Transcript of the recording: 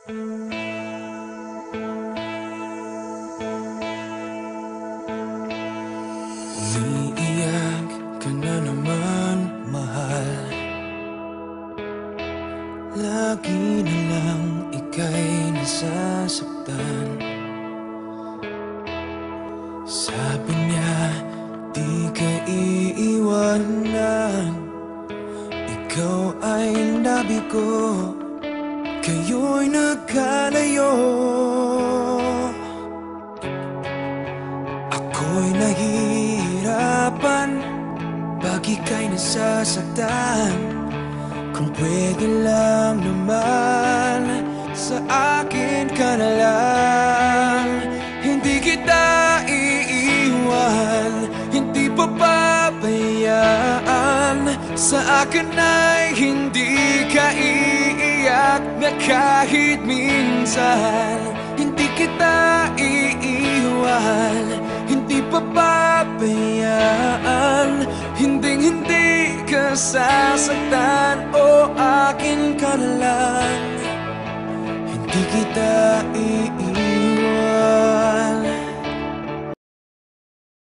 Umiiyak ka na naman, mahal. Lagi na lang ika'y nasasaktan. Sabi niya, di ka iiwanan. Ikaw ay nabigo, kayo'y nagkalayo. Ako'y nahihirapan pag ika'y nasasaktan. Kung pwede lang naman, sa akin ka na lang. Hindi kita iiwan, hindi papabayaan. Sa akin ay hindi ka iiyak na kahit minsan. Hindi kita iiwan, hindi papabayaan. Hinding-hindi ka sasaktan, o akin ka na lang. Hindi kita iiwan.